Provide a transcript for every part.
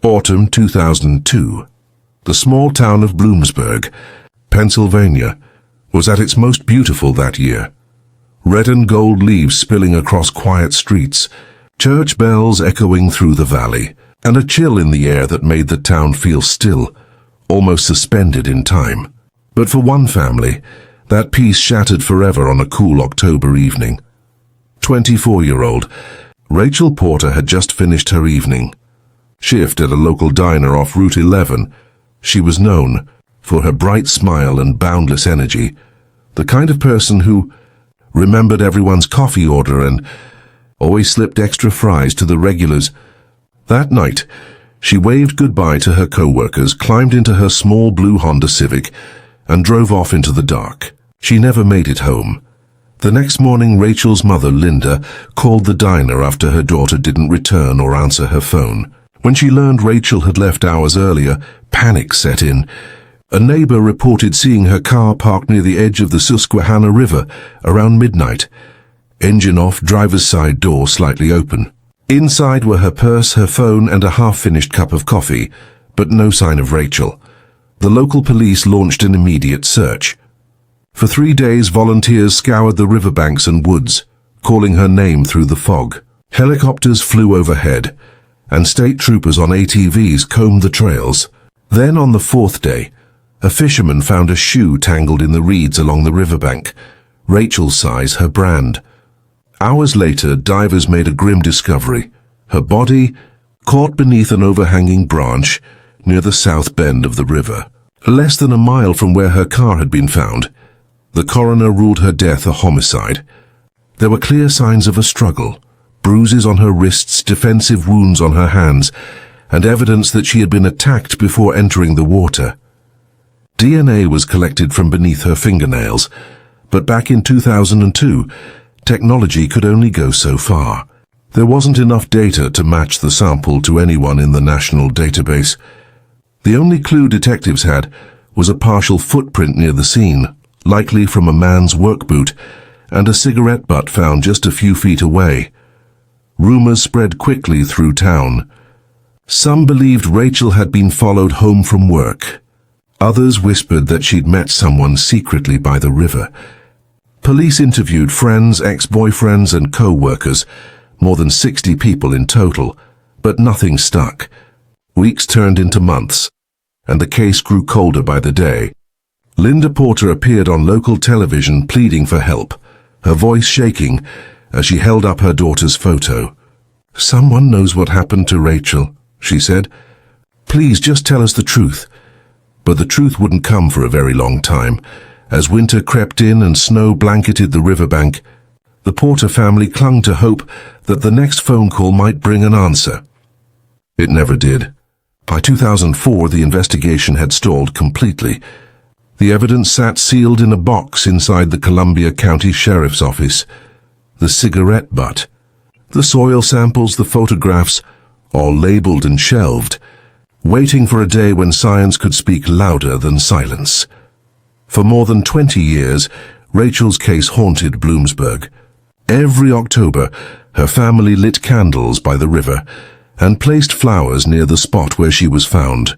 Autumn 2002. The small town of Bloomsburg, Pennsylvania, was at its most beautiful that year. Red and gold leaves spilling across quiet streets, church bells echoing through the valley, and a chill in the air that made the town feel still, almost suspended in time. But for one family, that peace shattered forever on a cool October evening. 24-year-old Rachel Porter had just finished her evening shift at a local diner off Route 11. She was known for her bright smile and boundless energy, the kind of person who remembered everyone's coffee order and always slipped extra fries to the regulars. That night, she waved goodbye to her co-workers, climbed into her small blue Honda Civic, and drove off into the dark. She never made it home. The next morning, Rachel's mother, Linda, called the diner after her daughter didn't return or answer her phone. When she learned Rachel had left hours earlier, panic set in. A neighbor reported seeing her car parked near the edge of the Susquehanna River around midnight. Engine off, driver's side door slightly open. Inside were her purse, her phone, and a half-finished cup of coffee, but no sign of Rachel. The local police launched an immediate search. For 3 days, volunteers scoured the riverbanks and woods, calling her name through the fog. Helicopters flew overhead, and state troopers on ATVs combed the trails. Then on the 4th day, a fisherman found a shoe tangled in the reeds along the riverbank, Rachel's size, her brand. Hours later, divers made a grim discovery. Her body caught beneath an overhanging branch near the south bend of the river, less than a mile from where her car had been found. The coroner ruled her death a homicide. There were clear signs of a struggle, bruises on her wrists, defensive wounds on her hands, and evidence that she had been attacked before entering the water. DNA was collected from beneath her fingernails, but back in 2002, technology could only go so far. There wasn't enough data to match the sample to anyone in the national database. The only clue detectives had was a partial footprint near the scene, likely from a man's work boot, and a cigarette butt found just a few feet away. Rumors spread quickly through town. Some believed Rachel had been followed home from work. Others whispered that she'd met someone secretly by the river. Police interviewed friends, ex-boyfriends, and co-workers, more than 60 people in total, but nothing stuck. Weeks turned into months, and the case grew colder by the day. Linda Porter appeared on local television pleading for help, her voice shaking as she held up her daughter's photo. "Someone knows what happened to Rachel," she said. "Please just tell us the truth." But the truth wouldn't come for a very long time. As winter crept in and snow blanketed the riverbank, the Porter family clung to hope that the next phone call might bring an answer. It never did. By 2004, the investigation had stalled completely. The evidence sat sealed in a box inside the Columbia County Sheriff's Office. The cigarette butt, the soil samples, the photographs, all labeled and shelved, waiting for a day when science could speak louder than silence. For more than 20 years, Rachel's case haunted Bloomsburg. Every October, her family lit candles by the river and placed flowers near the spot where she was found.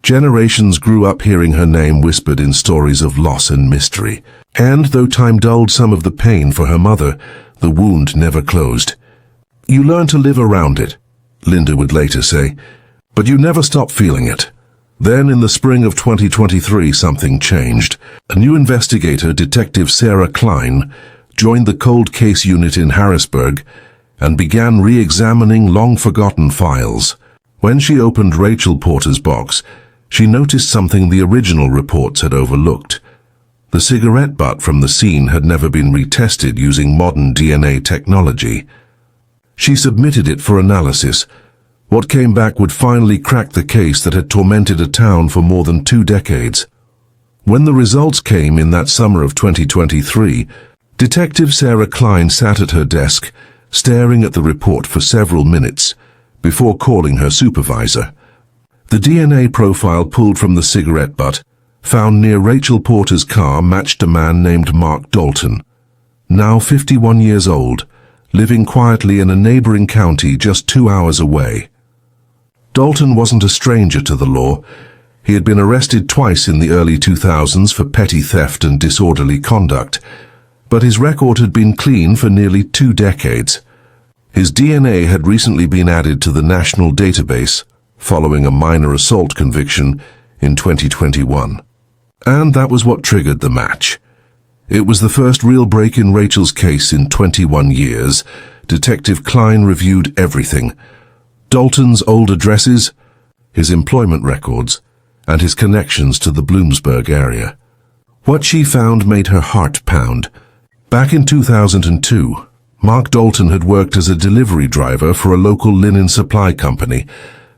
Generations grew up hearing her name whispered in stories of loss and mystery. And though time dulled some of the pain for her mother, the wound never closed. "You learn to live around it," Linda would later say, "but you never stop feeling it." Then in the spring of 2023, something changed. A new investigator, Detective Sarah Klein, joined the cold case unit in Harrisburg and began re-examining long-forgotten files. When she opened Rachel Porter's box, she noticed something the original reports had overlooked. The cigarette butt from the scene had never been retested using modern DNA technology. She submitted it for analysis. What came back would finally crack the case that had tormented a town for more than 2 decades. When the results came in that summer of 2023, Detective Sarah Klein sat at her desk, staring at the report for several minutes, before calling her supervisor. The DNA profile pulled from the cigarette butt, found near Rachel Porter's car, matched a man named Mark Dalton, now 51 years old, living quietly in a neighboring county just 2 hours away. Dalton wasn't a stranger to the law. He had been arrested twice in the early 2000s for petty theft and disorderly conduct, but his record had been clean for nearly 2 decades. His DNA had recently been added to the national database following a minor assault conviction in 2021. And that was what triggered the match. It was the first real break in Rachel's case in 21 years. Detective Klein reviewed everything: Dalton's old addresses, his employment records, and his connections to the Bloomsburg area. What she found made her heart pound. Back in 2002, Mark Dalton had worked as a delivery driver for a local linen supply company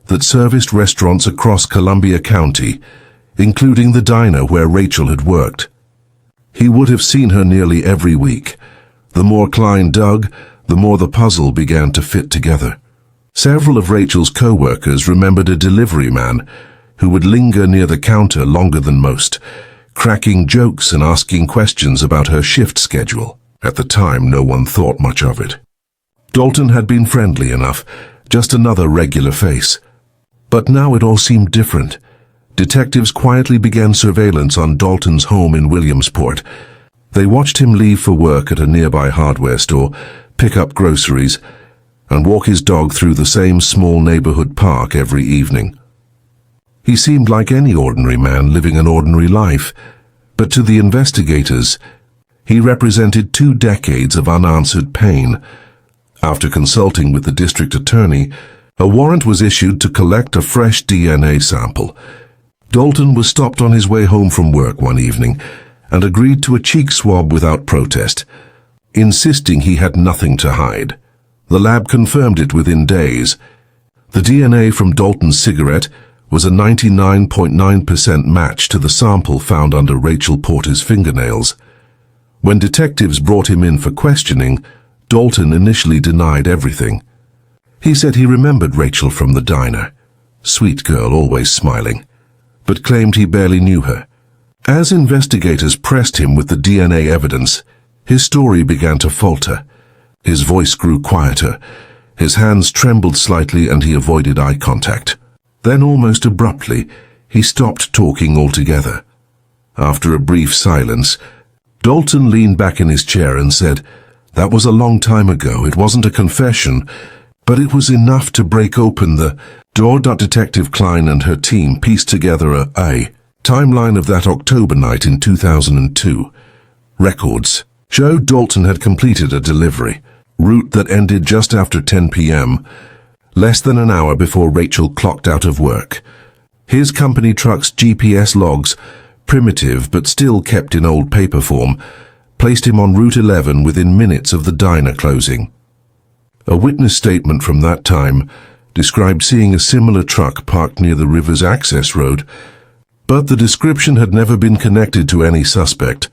that serviced restaurants across Columbia County, including the diner where Rachel had worked. He would have seen her nearly every week. The more Klein dug, the more the puzzle began to fit together. Several of Rachel's co-workers remembered a delivery man who would linger near the counter longer than most, cracking jokes and asking questions about her shift schedule. At the time, no one thought much of it. Dalton had been friendly enough, just another regular face. But now it all seemed different. Detectives quietly began surveillance on Dalton's home in Williamsport. They watched him leave for work at a nearby hardware store, pick up groceries, and walk his dog through the same small neighborhood park every evening. He seemed like any ordinary man living an ordinary life, but to the investigators, he represented 2 decades of unanswered pain. After consulting with the district attorney, a warrant was issued to collect a fresh DNA sample. Dalton was stopped on his way home from work one evening and agreed to a cheek swab without protest, insisting he had nothing to hide. The lab confirmed it within days. The DNA from Dalton's cigarette was a 99.9% match to the sample found under Rachel Porter's fingernails. When detectives brought him in for questioning, Dalton initially denied everything. He said he remembered Rachel from the diner, sweet girl, always smiling, but claimed he barely knew her. As investigators pressed him with the DNA evidence, his story began to falter. His voice grew quieter, his hands trembled slightly, and he avoided eye contact. Then, almost abruptly, he stopped talking altogether. After a brief silence, Dalton leaned back in his chair and said, "That was a long time ago. It wasn't a confession, but it was enough to break open the door." Detective Klein and her team pieced together a timeline of that October night in 2002. Records showed Dalton had completed a delivery route that ended just after 10 p.m., less than an hour before Rachel clocked out of work. His company truck's GPS logs, primitive but still kept in old paper form, placed him on Route 11 within minutes of the diner closing. A witness statement from that time described seeing a similar truck parked near the river's access road, but the description had never been connected to any suspect.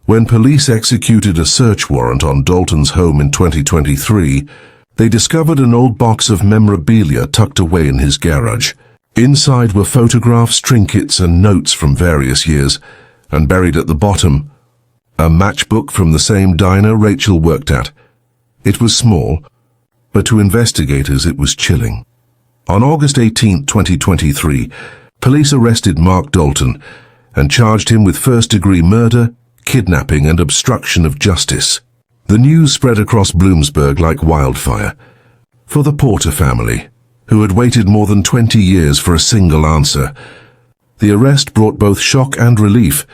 When police executed a search warrant on Dalton's home in 2023, they discovered an old box of memorabilia tucked away in his garage. Inside were photographs, trinkets, and notes from various years, and buried at the bottom, a matchbook from the same diner Rachel worked at. It was small, but to investigators it was chilling. On August 18, 2023, police arrested Mark Dalton and charged him with first-degree murder, kidnapping, and obstruction of justice. The news spread across Bloomsburg like wildfire. For the Porter family, who had waited more than 20 years for a single answer, the arrest brought both shock and relief.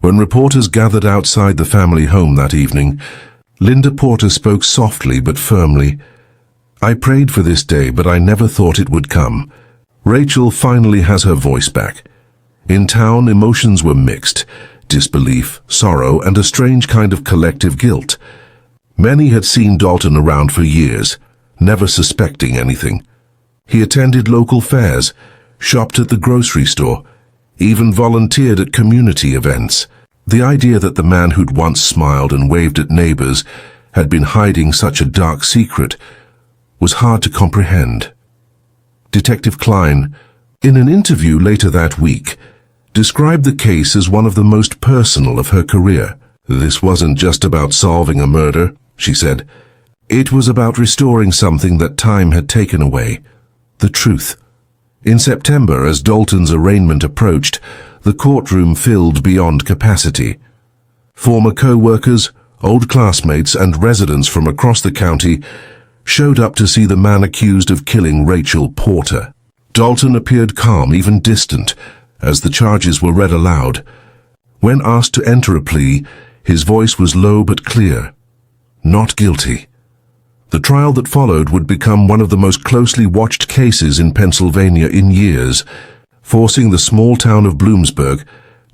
When reporters gathered outside the family home that evening, Linda Porter spoke softly but firmly. "I prayed for this day, but I never thought it would come." Rachel finally has her voice back. In town, emotions were mixed: disbelief, sorrow, and a strange kind of collective guilt. Many had seen Dalton around for years, never suspecting anything. He attended local fairs, shopped at the grocery store, even volunteered at community events. The idea that the man who'd once smiled and waved at neighbors had been hiding such a dark secret was hard to comprehend. Detective Klein, in an interview later that week, described the case as one of the most personal of her career. "This wasn't just about solving a murder," she said. "It was about restoring something that time had taken away. The truth." In September, as Dalton's arraignment approached, the courtroom filled beyond capacity. Former co-workers, old classmates, and residents from across the county showed up to see the man accused of killing Rachel Porter. Dalton appeared calm, even distant, as the charges were read aloud. When asked to enter a plea, his voice was low but clear. Not guilty. The trial that followed would become one of the most closely watched cases in Pennsylvania in years, forcing the small town of Bloomsburg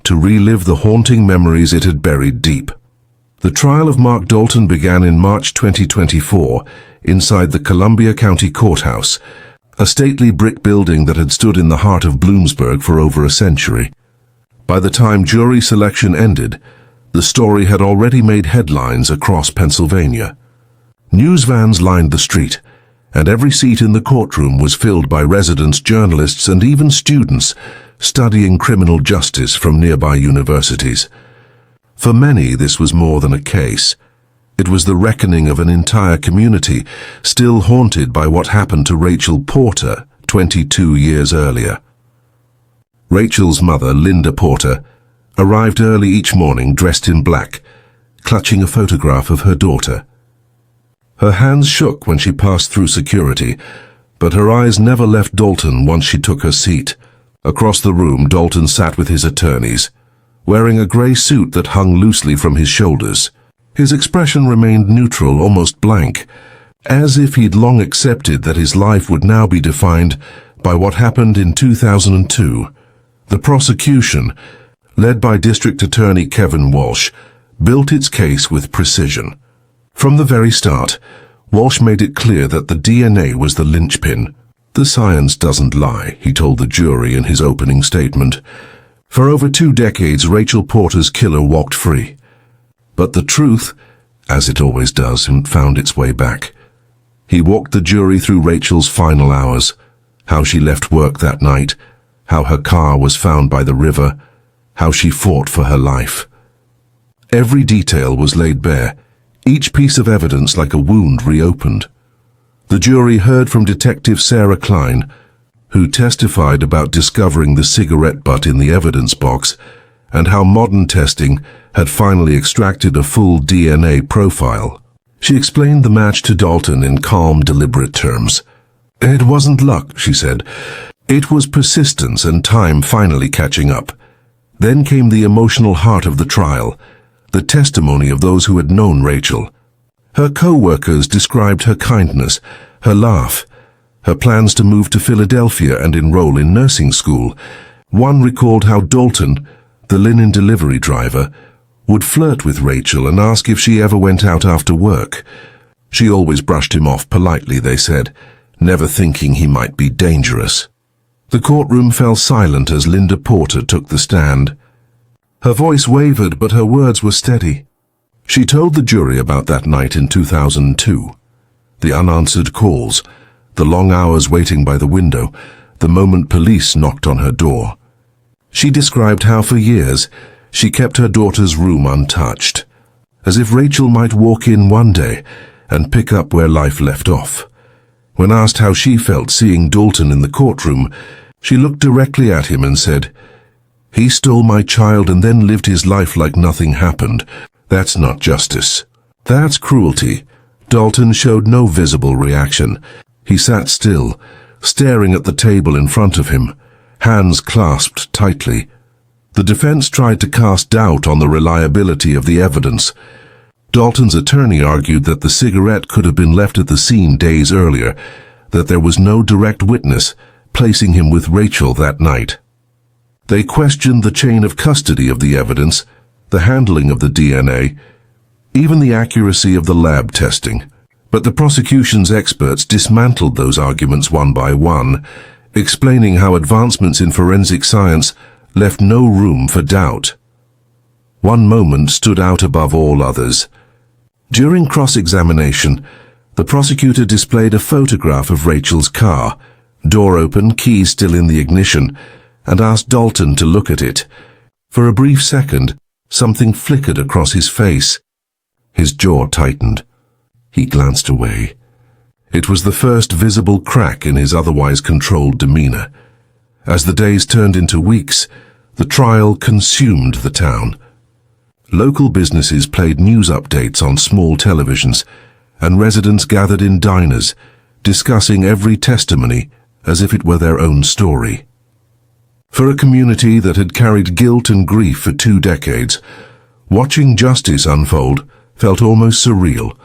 to relive the haunting memories it had buried deep. The trial of Mark Dalton began in March 2024 inside the Columbia County Courthouse, a stately brick building that had stood in the heart of Bloomsburg for over a century. By the time jury selection ended, the story had already made headlines across Pennsylvania. News vans lined the street, and every seat in the courtroom was filled by residents, journalists, and even students studying criminal justice from nearby universities. For many, this was more than a case. It was the reckoning of an entire community, still haunted by what happened to Rachel Porter 22 years earlier. Rachel's mother, Linda Porter, arrived early each morning dressed in black, clutching a photograph of her daughter. Her hands shook when she passed through security, but her eyes never left Dalton once she took her seat. Across the room, Dalton sat with his attorneys, wearing a gray suit that hung loosely from his shoulders. His expression remained neutral, almost blank, as if he'd long accepted that his life would now be defined by what happened in 2002. The prosecution, led by District Attorney Kevin Walsh, built its case with precision. From the very start, Walsh made it clear that the DNA was the linchpin. "The science doesn't lie," he told the jury in his opening statement. For over 2 decades, Rachel Porter's killer walked free. But the truth, as it always does, found its way back. He walked the jury through Rachel's final hours, how she left work that night, how her car was found by the river, how she fought for her life. Every detail was laid bare, each piece of evidence like a wound reopened. The jury heard from Detective Sarah Klein, who testified about discovering the cigarette butt in the evidence box and how modern testing had finally extracted a full DNA profile. She explained the match to Dalton in calm, deliberate terms. "It wasn't luck," she said. "It was persistence and time finally catching up." Then came the emotional heart of the trial, the testimony of those who had known Rachel. Her co-workers described her kindness, her laugh, her plans to move to Philadelphia and enroll in nursing school. One recalled how Dalton, the linen delivery driver, would flirt with Rachel and ask if she ever went out after work. She always brushed him off politely, they said, never thinking he might be dangerous. The courtroom fell silent as Linda Porter took the stand. Her voice wavered, but her words were steady. She told the jury about that night in 2002, the unanswered calls, the long hours waiting by the window, the moment police knocked on her door. She described how for years she kept her daughter's room untouched, as if Rachel might walk in one day and pick up where life left off. When asked how she felt seeing Dalton in the courtroom, she looked directly at him and said, "He stole my child and then lived his life like nothing happened. That's not justice. That's cruelty." Dalton showed no visible reaction. He sat still, staring at the table in front of him, hands clasped tightly. The defense tried to cast doubt on the reliability of the evidence. Dalton's attorney argued that the cigarette could have been left at the scene days earlier, that there was no direct witness placing him with Rachel that night. They questioned the chain of custody of the evidence, the handling of the DNA, even the accuracy of the lab testing. But the prosecution's experts dismantled those arguments one by one, explaining how advancements in forensic science left no room for doubt. One moment stood out above all others. During cross-examination, the prosecutor displayed a photograph of Rachel's car, door open, keys still in the ignition, and asked Dalton to look at it. For a brief second, something flickered across his face. His jaw tightened. He glanced away. It was the first visible crack in his otherwise controlled demeanor. As the days turned into weeks, the trial consumed the town. Local businesses played news updates on small televisions, and residents gathered in diners, discussing every testimony as if it were their own story. For a community that had carried guilt and grief for 2 decades, watching justice unfold felt almost surreal.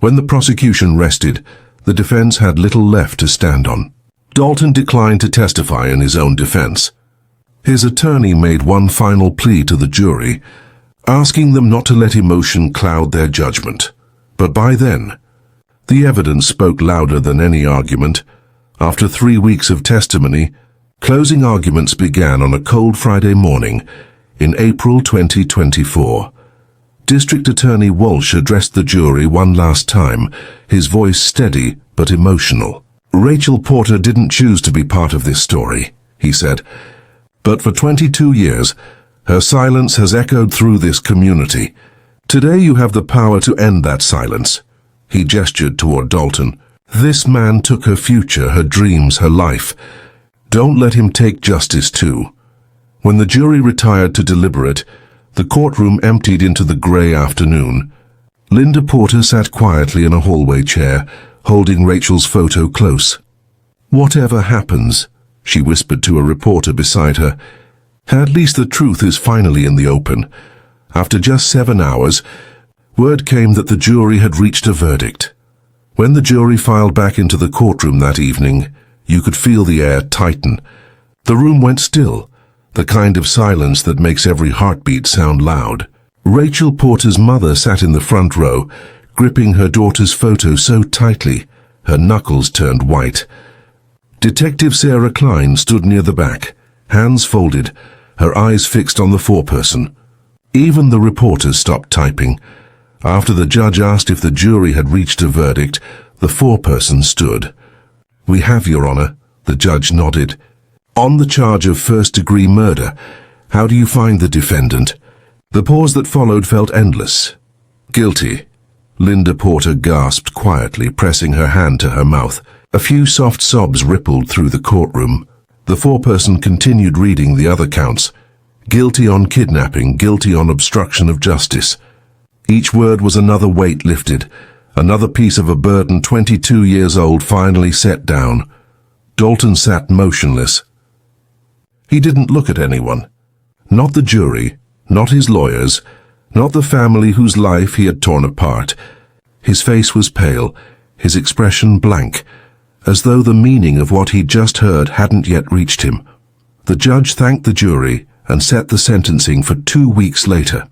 When the prosecution rested, the defense had little left to stand on. Dalton declined to testify in his own defense. His attorney made one final plea to the jury, asking them not to let emotion cloud their judgment. But by then, the evidence spoke louder than any argument. After 3 weeks of testimony, closing arguments began on a cold Friday morning in April 2024. District Attorney Walsh addressed the jury one last time, his voice steady but emotional. "Rachel Porter didn't choose to be part of this story," he said. "But for 22 years, her silence has echoed through this community. Today you have the power to end that silence." He gestured toward Dalton. "This man took her future, her dreams, her life. Don't let him take justice too." When the jury retired to deliberate, the courtroom emptied into the gray afternoon. Linda Porter sat quietly in a hallway chair, holding Rachel's photo close. "Whatever happens," she whispered to a reporter beside her, "at least the truth is finally in the open." After just 7 hours, word came that the jury had reached a verdict. When the jury filed back into the courtroom that evening, you could feel the air tighten. The room went still, the kind of silence that makes every heartbeat sound loud. Rachel Porter's mother sat in the front row, gripping her daughter's photo so tightly, her knuckles turned white. Detective Sarah Klein stood near the back, hands folded, her eyes fixed on the foreperson. Even the reporters stopped typing. After the judge asked if the jury had reached a verdict, the foreperson stood. "We have, Your Honor," the judge nodded. "On the charge of first-degree murder, how do you find the defendant?" The pause that followed felt endless. "Guilty," Linda Porter gasped quietly, pressing her hand to her mouth. A few soft sobs rippled through the courtroom. The foreperson continued reading the other counts. Guilty on kidnapping, guilty on obstruction of justice. Each word was another weight lifted, another piece of a burden 22 years old finally set down. Dalton sat motionless. He didn't look at anyone. Not the jury, not his lawyers, not the family whose life he had torn apart. His face was pale, his expression blank, as though the meaning of what he'd just heard hadn't yet reached him. The judge thanked the jury and set the sentencing for 2 weeks later.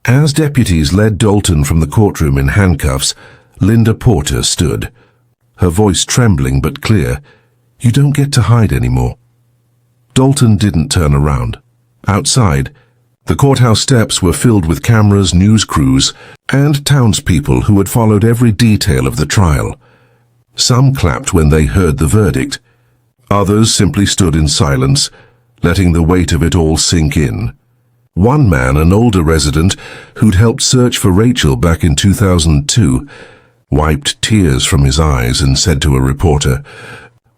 As deputies led Dalton from the courtroom in handcuffs, Linda Porter stood, her voice trembling but clear. "You don't get to hide anymore." Dalton didn't turn around. Outside, the courthouse steps were filled with cameras, news crews, and townspeople who had followed every detail of the trial. Some clapped when they heard the verdict. Others simply stood in silence, letting the weight of it all sink in. One man, an older resident who'd helped search for Rachel back in 2002, wiped tears from his eyes and said to a reporter,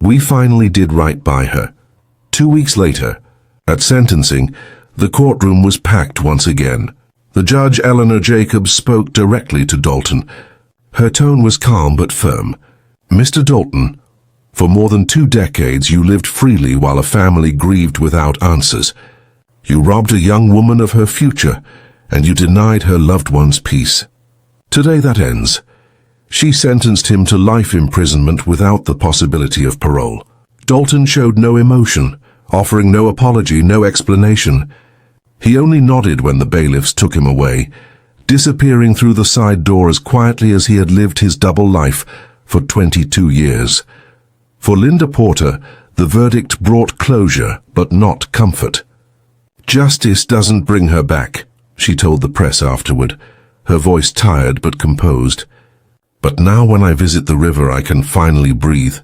"We finally did right by her." 2 weeks later, at sentencing, the courtroom was packed once again. The judge, Eleanor Jacobs, spoke directly to Dalton. Her tone was calm but firm. "Mr. Dalton, for more than 2 decades you lived freely while a family grieved without answers. You robbed a young woman of her future, and you denied her loved one's peace. Today that ends. She sentenced him to life imprisonment without the possibility of parole." Dalton showed no emotion, offering no apology, no explanation. He only nodded when the bailiffs took him away, disappearing through the side door as quietly as he had lived his double life for 22 years. For Linda Porter, the verdict brought closure, but not comfort. "Justice doesn't bring her back," she told the press afterward, her voice tired but composed. "But now when I visit the river I can finally breathe."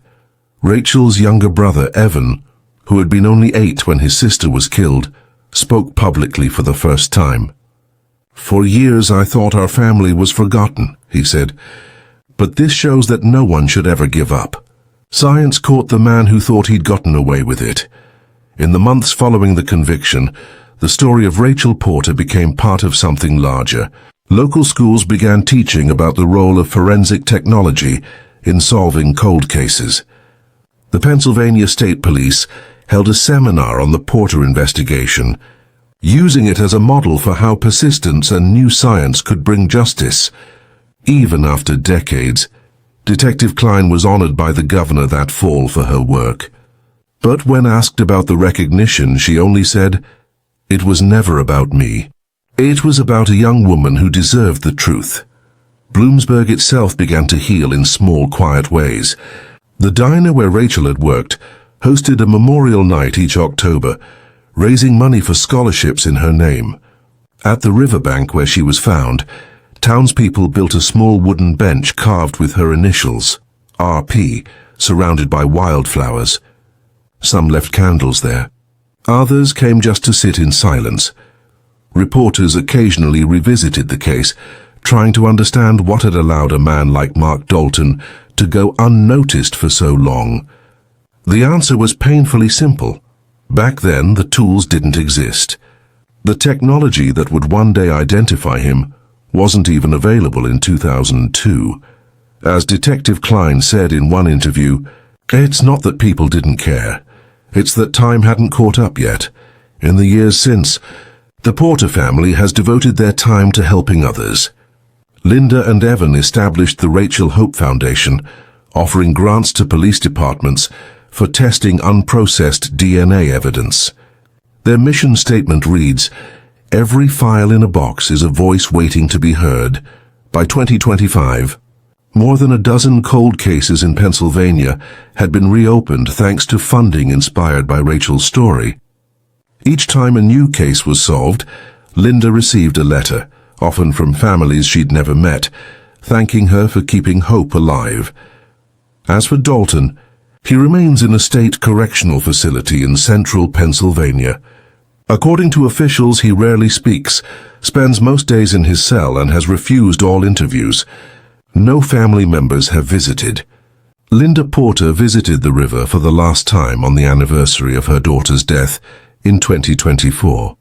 Rachel's younger brother, Evan, who had been only 8 when his sister was killed, spoke publicly for the first time. "For years I thought our family was forgotten," he said. "But this shows that no one should ever give up. Science caught the man who thought he'd gotten away with it. In the months following the conviction, the story of Rachel Porter became part of something larger. Local schools began teaching about the role of forensic technology in solving cold cases. The Pennsylvania State Police held a seminar on the Porter investigation, using it as a model for how persistence and new science could bring justice. Even after decades, Detective Klein was honored by the governor that fall for her work. But when asked about the recognition, she only said, "It was never about me. It was about a young woman who deserved the truth." Bloomsburg itself began to heal in small, quiet ways. The diner where Rachel had worked hosted a memorial night each October, raising money for scholarships in her name. At the riverbank where she was found, townspeople built a small wooden bench carved with her initials, RP, surrounded by wildflowers. Some left candles there. Others came just to sit in silence. Reporters occasionally revisited the case, trying to understand what had allowed a man like Mark Dalton to go unnoticed for so long. The answer was painfully simple. Back then, the tools didn't exist. The technology that would one day identify him wasn't even available in 2002. As Detective Klein said in one interview, "It's not that people didn't care. It's that time hadn't caught up yet. In the years since, the Porter family has devoted their time to helping others." Linda and Evan established the Rachel Hope Foundation, offering grants to police departments for testing unprocessed DNA evidence. Their mission statement reads, "Every file in a box is a voice waiting to be heard." By 2025, more than a dozen cold cases in Pennsylvania had been reopened thanks to funding inspired by Rachel's story. Each time a new case was solved, Linda received a letter, often from families she'd never met, thanking her for keeping hope alive. As for Dalton, he remains in a state correctional facility in central Pennsylvania. According to officials, he rarely speaks, spends most days in his cell, and has refused all interviews. No family members have visited. Linda Porter visited the river for the last time on the anniversary of her daughter's death in 2024.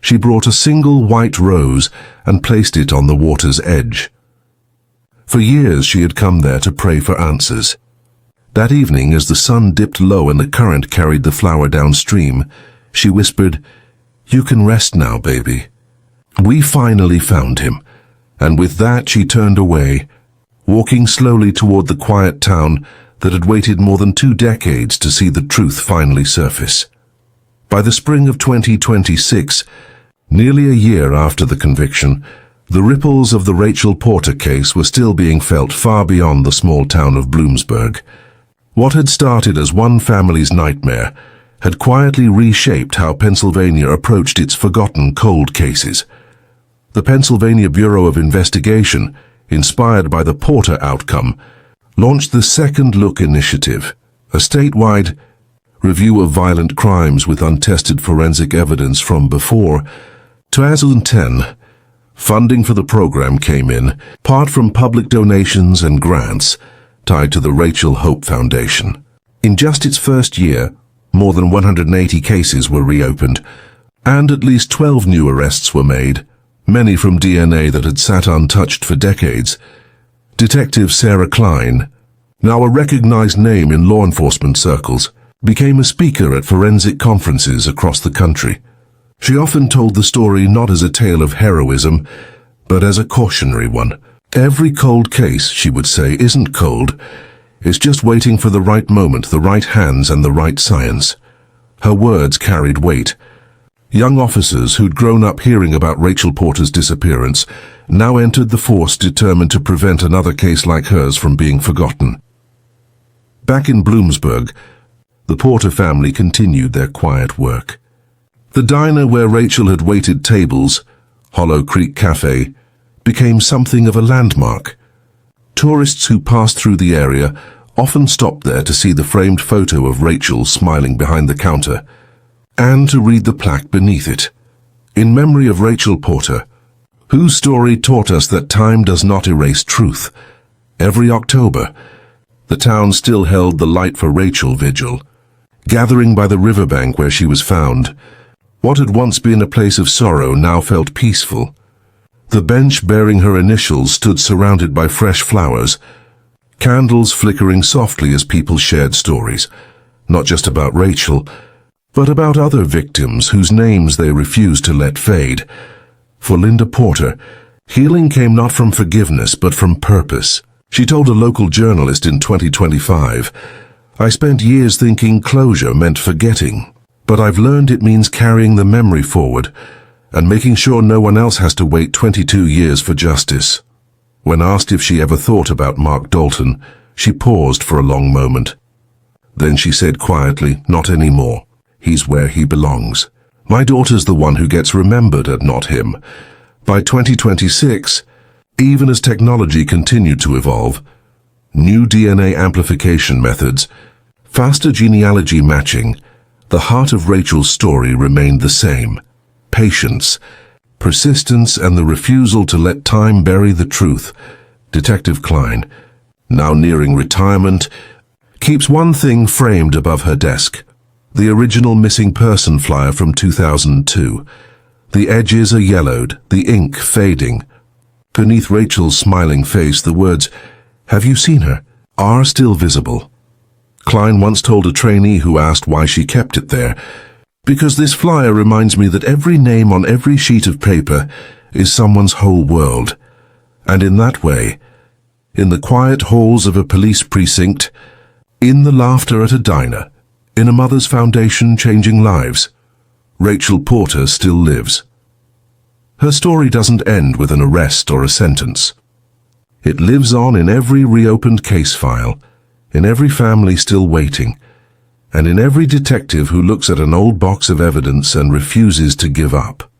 She brought a single white rose and placed it on the water's edge. For years she had come there to pray for answers. That evening, as the sun dipped low and the current carried the flower downstream, she whispered, "You can rest now, baby. We finally found him." And with that she turned away, walking slowly toward the quiet town that had waited more than 2 decades to see the truth finally surface. By the spring of 2026, nearly a year after the conviction, the ripples of the Rachel Porter case were still being felt far beyond the small town of Bloomsburg. What had started as one family's nightmare had quietly reshaped how Pennsylvania approached its forgotten cold cases. The Pennsylvania Bureau of Investigation, inspired by the Porter outcome, launched the Second Look Initiative, a statewide review of violent crimes with untested forensic evidence from before. 2010, funding for the program came in, part from public donations and grants tied to the Rachel Hope Foundation. In just its first year, more than 180 cases were reopened, and at least 12 new arrests were made, many from DNA that had sat untouched for decades. Detective Sarah Klein, now a recognized name in law enforcement circles, became a speaker at forensic conferences across the country. She often told the story not as a tale of heroism, but as a cautionary one. Every cold case, she would say, isn't cold. It's just waiting for the right moment, the right hands, and the right science. Her words carried weight. Young officers who'd grown up hearing about Rachel Porter's disappearance now entered the force determined to prevent another case like hers from being forgotten. Back in Bloomsburg, the Porter family continued their quiet work. The diner where Rachel had waited tables, Hollow Creek Cafe, became something of a landmark. Tourists who passed through the area often stopped there to see the framed photo of Rachel smiling behind the counter, and to read the plaque beneath it. In memory of Rachel Porter, whose story taught us that time does not erase truth. Every October, the town still held the Light for Rachel vigil, gathering by the riverbank where she was found. What had once been a place of sorrow now felt peaceful. The bench bearing her initials stood surrounded by fresh flowers, candles flickering softly as people shared stories, not just about Rachel, but about other victims whose names they refused to let fade. For Linda Porter, healing came not from forgiveness but from purpose. She told a local journalist in 2025, "I spent years thinking closure meant forgetting, but I've learned it means carrying the memory forward and making sure no one else has to wait 22 years for justice." When asked if she ever thought about Mark Dalton, she paused for a long moment. Then she said quietly, "Not anymore. He's where he belongs. My daughter's the one who gets remembered and not him." By 2026, even as technology continued to evolve, new DNA amplification methods, faster genealogy matching, the heart of Rachel's story remained the same: patience, persistence, and the refusal to let time bury the truth. Detective Klein, now nearing retirement, keeps one thing framed above her desk: the original missing person flyer from 2002. The edges are yellowed, the ink fading. Beneath Rachel's smiling face, the words, "Have you seen her?" are still visible. Klein once told a trainee who asked why she kept it there, "Because this flyer reminds me that every name on every sheet of paper is someone's whole world." And in that way, in the quiet halls of a police precinct, in the laughter at a diner, in a mother's foundation changing lives, Rachel Porter still lives. Her story doesn't end with an arrest or a sentence. It lives on in every reopened case file, in every family still waiting, and in every detective who looks at an old box of evidence and refuses to give up.